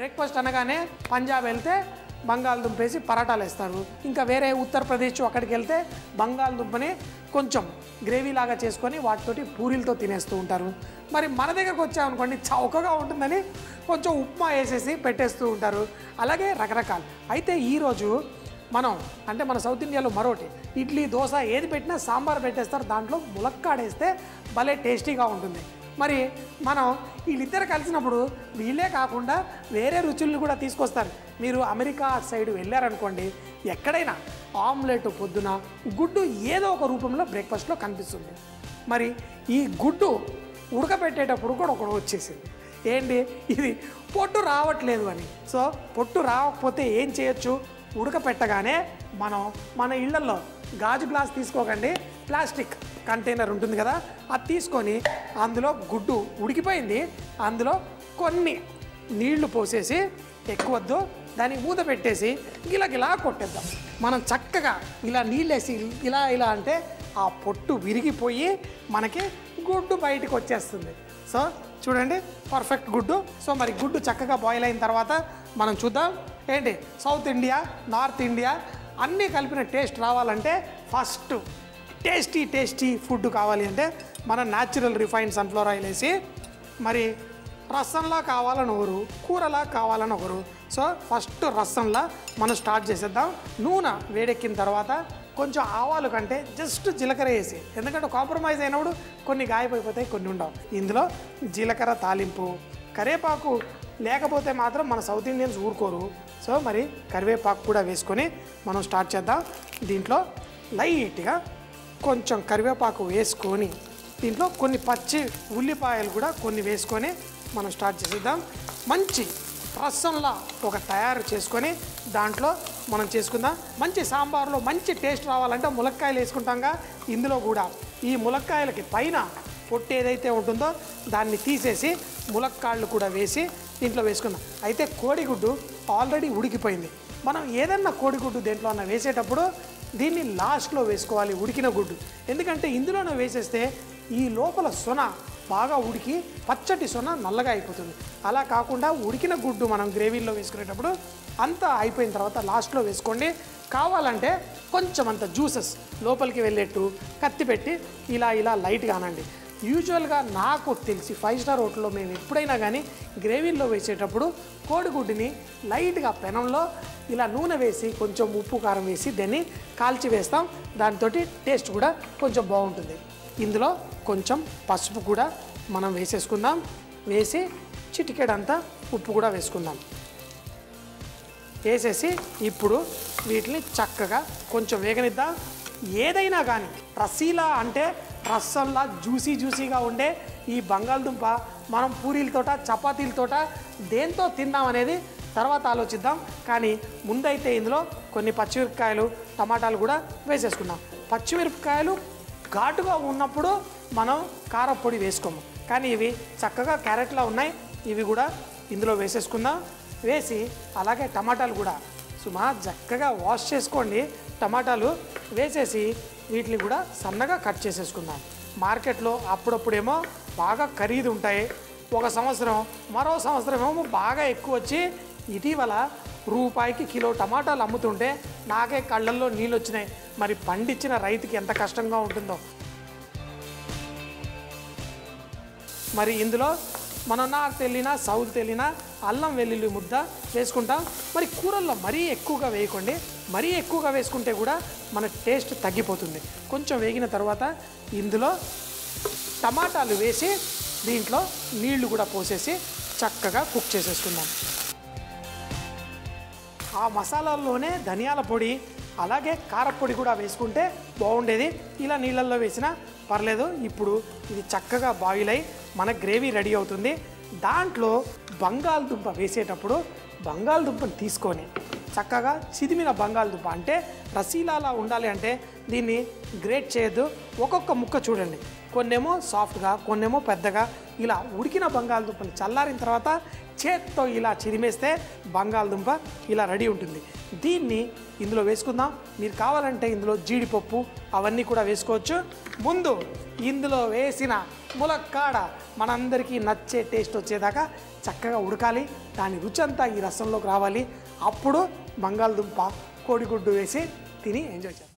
Breakfast అనగానే పంజాబ్ వెళ్తే బంగాళదుంప వేసి పరాటాలు వేస్తారు. ఇంకా వేరే ఉత్తరప్రదేశ్ అక్కడికి వెళ్తే బంగాళదుంపని కొంచెం గ్రేవీ లాగా చేసుకొని వాటితోటి పూరీలతో తినేస్తూ ఉంటారు. మరి మన దగ్గరకు వచ్చామనుకోండి చౌకగా ఉంటుందని కొంచెం ఉప్మా వేసేసి పెట్టేస్తూ ఉంటారు. అలాగే రకరకాలు. అయితే ఈరోజు మనం అంటే మన సౌత్ ఇండియాలో మరోటి ఇడ్లీ దోశ ఏది పెట్టినా సాంబార్ పెట్టేస్తారు. దాంట్లో ములక్కాడేస్తే భలే టేస్టీగా ఉంటుంది. మరి మనం వీళ్ళిద్దరు కలిసినప్పుడు వీళ్ళే కాకుండా వేరే రుచులను కూడా తీసుకొస్తారు. మీరు అమెరికా సైడ్ వెళ్ళారనుకోండి ఎక్కడైనా ఆమ్లెట్ పొద్దున గుడ్డు ఏదో ఒక రూపంలో బ్రేక్ఫాస్ట్లో కనిపిస్తుంది. మరి ఈ గుడ్డు ఉడకబెట్టేటప్పుడు కూడా ఒకటి వచ్చేసింది. ఏంటి ఇది పొట్టు రావట్లేదు అని. సో పొట్టు రాకపోతే ఏం చేయొచ్చు? ఉడకపెట్టగానే మనం మన ఇళ్లలో గాజు గ్లాస్ తీసుకోకండి, ప్లాస్టిక్ కంటైనర్ ఉంటుంది కదా, అది తీసుకొని అందులో గుడ్డు ఉడికిపోయింది, అందులో కొన్ని నీళ్లు పోసేసి ఎక్కువద్దు దాన్ని మూత పెట్టేసి గిలగిలా కొట్టేద్దాం. మనం చక్కగా ఇలా నీళ్ళేసి ఇలా అంటే ఆ పొట్టు విరిగిపోయి మనకి గుడ్డు బయటికి వచ్చేస్తుంది. సో చూడండి పర్ఫెక్ట్ గుడ్డు. సో మరి గుడ్డు చక్కగా బాయిల్ అయిన తర్వాత మనం చూద్దాం ఏంటి సౌత్ ఇండియా నార్త్ ఇండియా అన్నీ కలిపిన టేస్ట్ రావాలంటే ఫస్ట్ టేస్టీ ఫుడ్ కావాలి అంటే మనం న్యాచురల్ రిఫైన్డ్ సన్ఫ్లవర్ ఆయిల్ వేసి మరి రసంలా కావాలని ఒకరు కూరలా కావాలని ఒకరు. సో ఫస్ట్ రసంలా మనం స్టార్ట్ చేసేద్దాం. నూనె వేడెక్కిన తర్వాత కొంచెం ఆవాలు కంటే జస్ట్ జీలకర్ర వేసి, ఎందుకంటే కాంప్రమైజ్ అయినప్పుడు కొన్ని గాయపోయిపోతాయి కొన్ని ఉండవు. ఇందులో జీలకర్ర తాలింపు, కరివేపాకు లేకపోతే మాత్రం మన సౌత్ ఇండియన్స్ ఊరుకోరు. సో మరి కరివేపాకు కూడా వేసుకొని మనం స్టార్ట్ చేద్దాం. దీంట్లో లైట్గా కొంచెం కరివేపాకు వేసుకొని దీంట్లో కొన్ని పచ్చి ఉల్లిపాయలు కూడా కొన్ని వేసుకొని మనం స్టార్ట్ చేసేద్దాం. మంచి రసంలా ఒక తయారు చేసుకొని దాంట్లో మనం చేసుకుందాం. మంచి సాంబార్లో మంచి టేస్ట్ రావాలంటే ములక్కాయలు వేసుకుంటాంగా, ఇందులో కూడా ఈ ములక్కాయలకి పైన పొట్టు ఏదైతే ఉంటుందో దాన్ని తీసేసి ములక్కాళ్ళు కూడా వేసి దీంట్లో వేసుకుందాం. అయితే కోడిగుడ్డు ఆల్రెడీ ఉడికిపోయింది. మనం ఏదన్నా కోడిగుడ్డు దేంట్లో అన్న వేసేటప్పుడు దీన్ని లాస్ట్లో వేసుకోవాలి ఉడికిన గుడ్డు. ఎందుకంటే ఇందులోనే వేసేస్తే ఈ లోపల సొన బాగా ఉడికి పచ్చటి సొన నల్లగా అయిపోతుంది. అలా కాకుండా ఉడికిన గుడ్డు మనం గ్రేవీలో వేసుకునేటప్పుడు అంతా అయిపోయిన తర్వాత లాస్ట్లో వేసుకోండి. కావాలంటే కొంచెం అంత జ్యూసెస్ లోపలికి వెళ్ళేట్టు కత్తి పెట్టి ఇలా లైట్గా అనండి. యూజువల్గా నాకు తెలిసి 5 స్టార్ హోటల్లో మేము ఎప్పుడైనా కానీ గ్రేవీల్లో వేసేటప్పుడు కోడిగుడ్డుని లైట్గా పెనంలో ఇలా నూనె వేసి కొంచెం ఉప్పు కారం వేసి దాన్ని కాల్చి వేస్తాం. దాంతో టేస్ట్ కూడా కొంచెం బాగుంటుంది. ఇందులో కొంచెం పసుపు కూడా మనం వేసేసుకుందాం. వేసి చిటికెడంతా ఉప్పు కూడా వేసుకుందాం. వేసేసి ఇప్పుడు వీటిని చక్కగా కొంచెం వేగనిద్దాం. ఏదైనా కానీ రసీలా అంటే రసంలా జ్యూసీగా ఉండే ఈ బంగాళదుంప మనం పూరీలతోట చపాతీలతోట దేంతో తిందాం అనేది తర్వాత ఆలోచిద్దాం. కానీ ముందైతే ఇందులో కొన్ని పచ్చిమిరపకాయలు టమాటాలు కూడా వేసేసుకుందాం. పచ్చిమిరపకాయలు ఘాటుగా ఉన్నప్పుడు మనం కారపొడి వేసుకోము, కానీ ఇవి చక్కగా క్యారెట్లా ఉన్నాయి, ఇవి కూడా ఇందులో వేసేసుకుందాం. వేసి అలాగే టమాటాలు కూడా చక్కగా వాష్ చేసుకోండి. టమాటాలు వేసేసి వీటిని కూడా సన్నగా కట్ చేసేసుకుందాం. మార్కెట్లో అప్పుడప్పుడేమో బాగా ఖరీదు ఉంటాయి, ఒక సంవత్సరం మరో సంవత్సరం ఏమో బాగా ఎక్కువ వచ్చి ఇటీవల రూపాయికి కిలో టమాటాలు అమ్ముతుంటే నాకే కళ్ళల్లో నీళ్ళు వచ్చినాయి. మరి పండించిన రైతుకి ఎంత కష్టంగా ఉంటుందో. మరి ఇందులో మనం నాకు తెలియనా సౌత్ తెలియనా అల్లం వెల్లుల్లి ముద్ద వేసుకుంటాం. మరి కూరల్లో మరీ ఎక్కువగా వేయకండి, మరీ ఎక్కువగా వేసుకుంటే కూడా మన టేస్ట్ తగ్గిపోతుంది. కొంచెం వేగిన తర్వాత ఇందులో టమాటాలు వేసి దీంట్లో నీళ్లు కూడా పోసేసి చక్కగా కుక్ చేసేసుకుందాం. ఆ మసాలాల్లోనే ధనియాల పొడి అలాగే కారపొడి కూడా వేసుకుంటే బాగుండేది. ఇలా నీళ్ళల్లో వేసినా పర్లేదు. ఇప్పుడు ఇది చక్కగా బాయిల్ అయి మన గ్రేవీ రెడీ అవుతుంది. దాంట్లో బంగాళదుంప వేసేటప్పుడు బంగాళదుంపను తీసుకొని చక్కగా చిదిమిన బంగాళదుంప అంటే రసీలాలా ఉండాలి అంటే దీన్ని గ్రేట్ చేయొద్దు. ఒక్కొక్క ముక్క చూడండి కొన్నేమో సాఫ్ట్గా, కొన్నేమో పెద్దగా. ఇలా ఉడికిన బంగాళదుంపని చల్లారిన తర్వాత చేత్తో ఇలా చిరిమేస్తే బంగాళదుంప ఇలా రెడీ ఉంటుంది. దీన్ని ఇందులో వేసుకుందాం. మీరు కావాలంటే ఇందులో జీడిపప్పు అవన్నీ కూడా వేసుకోవచ్చు. ముందు ఇందులో వేసిన ములక్కాడ మనందరికీ నచ్చే టేస్ట్ వచ్చేదాకా చక్కగా ఉడకాలి. దాని రుచి అంతా ఈ రసంలోకి రావాలి. అప్పుడు బంగాళదుంప కోడిగుడ్డు వేసి తిని ఎంజాయ్ చేయాలి.